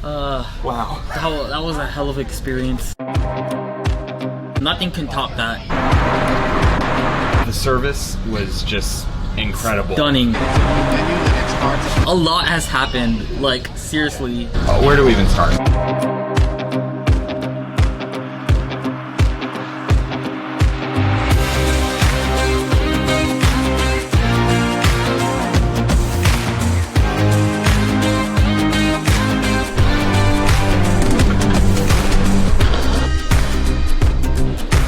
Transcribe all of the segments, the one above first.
Wow. That was a hell of an experience. Nothing can top that. The service was just incredible. Stunning. A lot has happened, like, seriously. Where do we even start?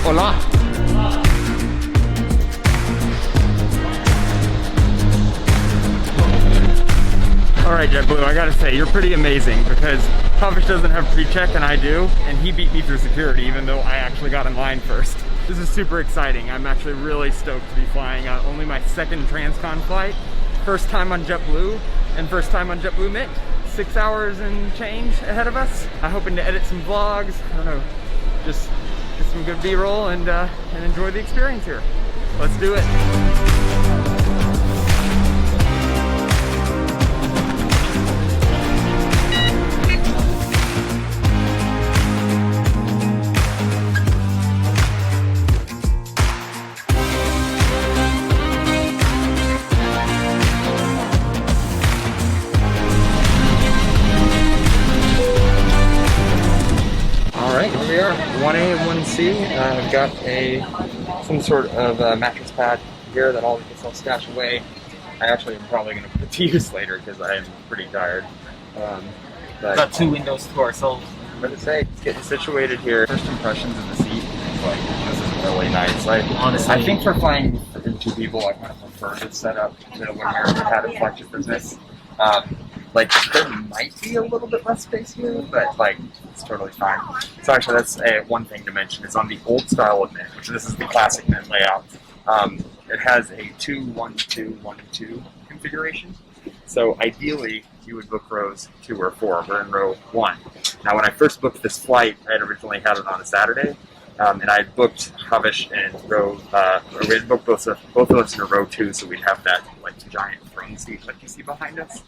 Hola. Alright JetBlue, I gotta say, you're pretty amazing because Havish doesn't have pre-check and I do, and he beat me through security even though I actually got in line first. This is super exciting. I'm actually really stoked to be flying only my second transcon flight. First time on JetBlue and first time on JetBlue Mint. 6 hours and change ahead of us. I'm hoping to edit some vlogs, I don't know, just get some good B-roll and enjoy the experience here. Let's do it. Alright, here we are, 1A and 1C. I've got some sort of mattress pad here that I'll stash away. I actually am probably going to put it to use later because I am pretty tired. But got 2 windows to ourselves. But it's getting situated here. First impressions of the seat, like, this is really nice. Honestly, I think for flying in 2 people, I kind of prefer this setup to when America had a flexion business. Like, there might be a little bit less space here, but, like, it's totally fine. So actually, that's one thing to mention, is on the old style of Mint, which this is the classic Mint layout, it has a 2-1-2-1-2 configuration. So ideally, you would book rows 2 or 4. We're in row 1. Now, when I first booked this flight, I had originally had it on a Saturday, and I had booked Havish in row, we had booked both of us in a row 2, so we'd have that, like, giant throne seat like you see behind us.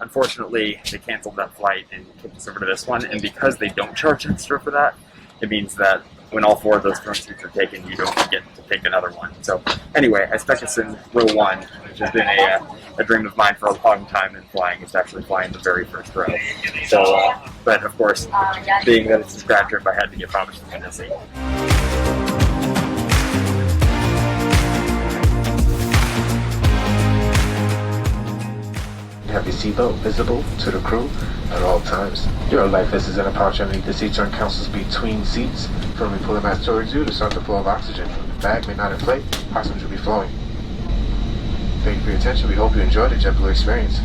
Unfortunately, they canceled that flight and kicked us over to this one, and because they don't charge extra for that, it means that when all 4 of those throne seats are taken, you don't get to take another one. So anyway, I spec us in row 1, which has been a dream of mine for a long time in flying, is to actually fly in the very first row. So, but of course, being that it's a grad trip, I had to get Havish in the seat. Have your seatbelt visible to the crew at all times. Your life vest is in a pouch underneath the seat joint councils between seats. Firmly pull the mask towards you to start the flow of oxygen. The bag may not inflate, oxygen will be flowing. Thank you for your attention. We hope you enjoyed the JetBlue experience.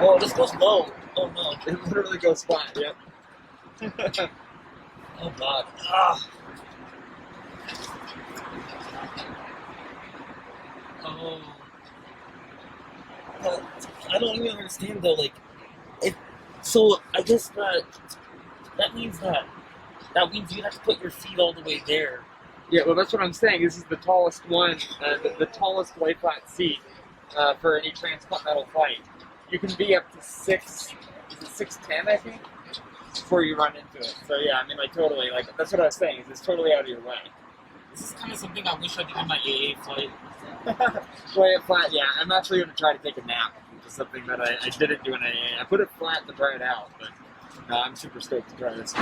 Oh, this goes low. Oh no. It literally goes flat, yep. Oh god. Ah. Oh. I don't even understand though, like, so I guess that means you have to put your feet all the way there. Yeah, well that's what I'm saying. This is the tallest one, the tallest lay flat seat for any transcontinental flight. You can be up to 6'10", I think, before you run into it. So yeah, I mean, like, totally, like, that's what I was saying, is it's totally out of your way. This is kind of something I wish I did in my AA flight. Play it flat, yeah. I'm actually going to try to take a nap, which is something that I didn't do in AA. I put it flat to try it out, but I'm super stoked to try this.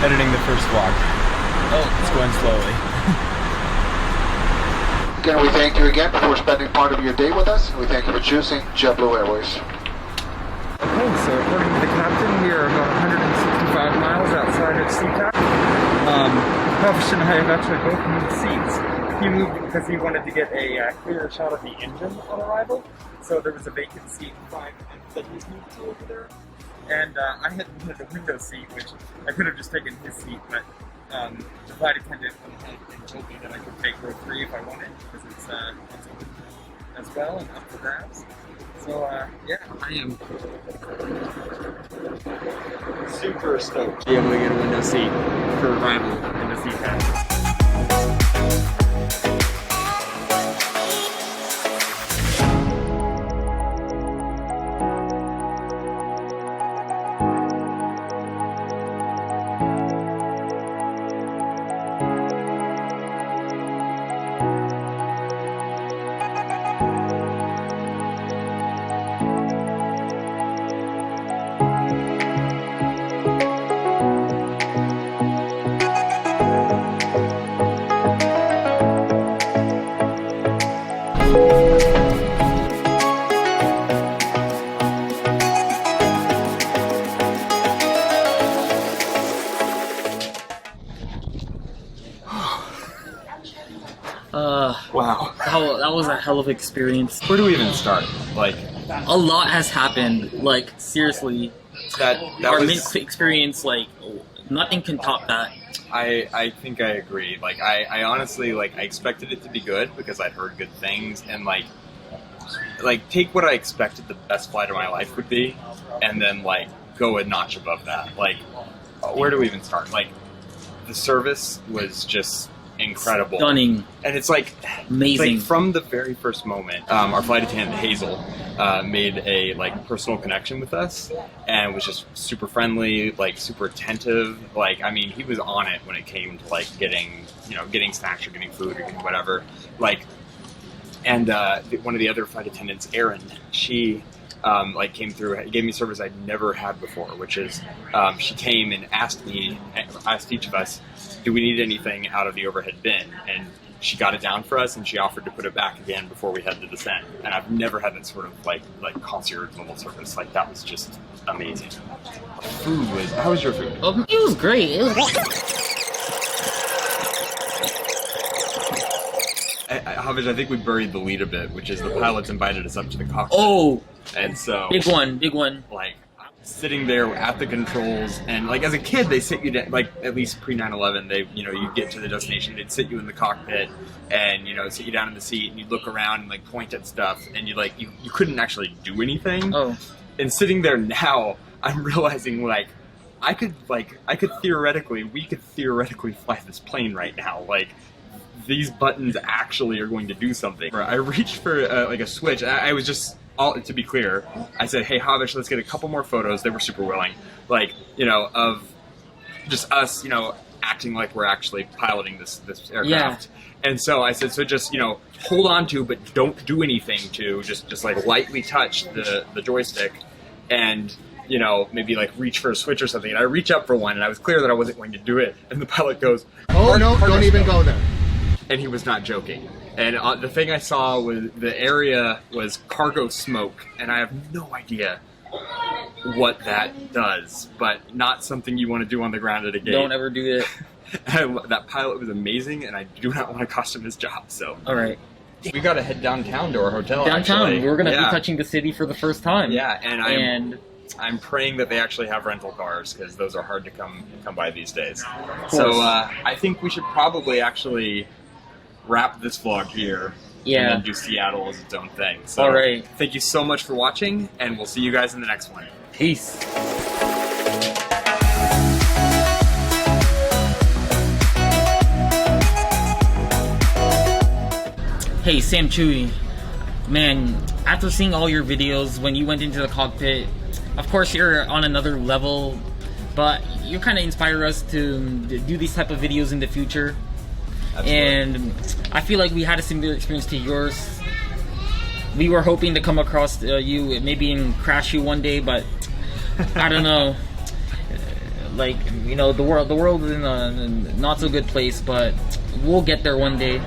Editing the first vlog. Oh, it's going slowly. Again, we thank you again for spending part of your day with us. We thank you for choosing JetBlue Airways. Okay, so according to the captain, we are about 165 miles outside of SeaTac. Puffs and I have actually both moved seats. He moved because he wanted to get a clearer shot of the engine on arrival. So there was a vacant seat that he's moved to over there. And I had the window seat, which I could have just taken his seat, but the flight attendant went ahead and told me that I could take row 3 if I wanted, because it's open as well and up for grabs. So yeah, I am super stoked to be able to get a window seat for arrival in the SeaTac. Wow. That was a hell of an experience. Where do we even start? Like, A lot has happened. Like, seriously. that Our was... Mint experience, like, nothing can top that. I think I agree. Like, I honestly, like, I expected it to be good because I'd heard good things, and like take what I expected the best flight of my life would be, and then like go a notch above that. Like, where do we even start? Like, the service was just incredible, Stunning, and it's like amazing. like from the very first moment. Our flight attendant Hazel made a like personal connection with us, and was just super friendly, like super attentive. Like, I mean, he was on it when it came to like getting snacks or getting food or getting whatever. Like, and one of the other flight attendants, Erin, she like came through, gave me service I'd never had before, which is she came and asked each of us, do we need anything out of the overhead bin? And she got it down for us, and she offered to put it back again before we had to descend. And I've never had that sort of like concierge level service. Like, that was just amazing. Food was, how was your food? It was great. Havish, I think we buried the lead a bit, which is the pilots invited us up to the cockpit. Oh, and so big one. Like sitting there at the controls, and like as a kid, they sit you down. Like at least pre 9/11, they you get to the destination, they'd sit you in the cockpit, and sit you down in the seat, and you'd look around and like point at stuff, and you couldn't actually do anything. Oh, and sitting there now, I'm realizing like we could theoretically fly this plane right now. Like these buttons actually are going to do something. I reached for like a switch. I was just, to be clear, I said, hey Havish, let's get a couple more photos. They were super willing, like of just us, acting like we're actually piloting this aircraft. Yeah. And so I said, so just hold on to, but don't do anything to, just like lightly touch the joystick, and maybe like reach for a switch or something. And I reach up for one, and I was clear that I wasn't going to do it. And the pilot goes, "Oh no, don't even go there." And he was not joking. And the thing I saw was the area was cargo smoke, and I have no idea what that does, but not something you want to do on the ground at a gate. Don't ever do it. That pilot was amazing, and I do not want to cost him his job. So all right. We got to head downtown to our hotel. Downtown, actually. we're gonna be touching the city for the first time. Yeah, and I'm praying that they actually have rental cars, because those are hard to come by these days. So I think we should probably actually wrap this vlog here. Yeah. And then do Seattle as its own thing. So all right. Thank you so much for watching, and we'll see you guys in the next one. Peace. Hey, Sam Chewy. Man, after seeing all your videos when you went into the cockpit, of course you're on another level, but you kind of inspire us to do these type of videos in the future. Absolutely. And I feel like we had a similar experience to yours. We were hoping to come across you, maybe and crash you one day, but I don't know. Like, the world is in a not so good place, but we'll get there one day.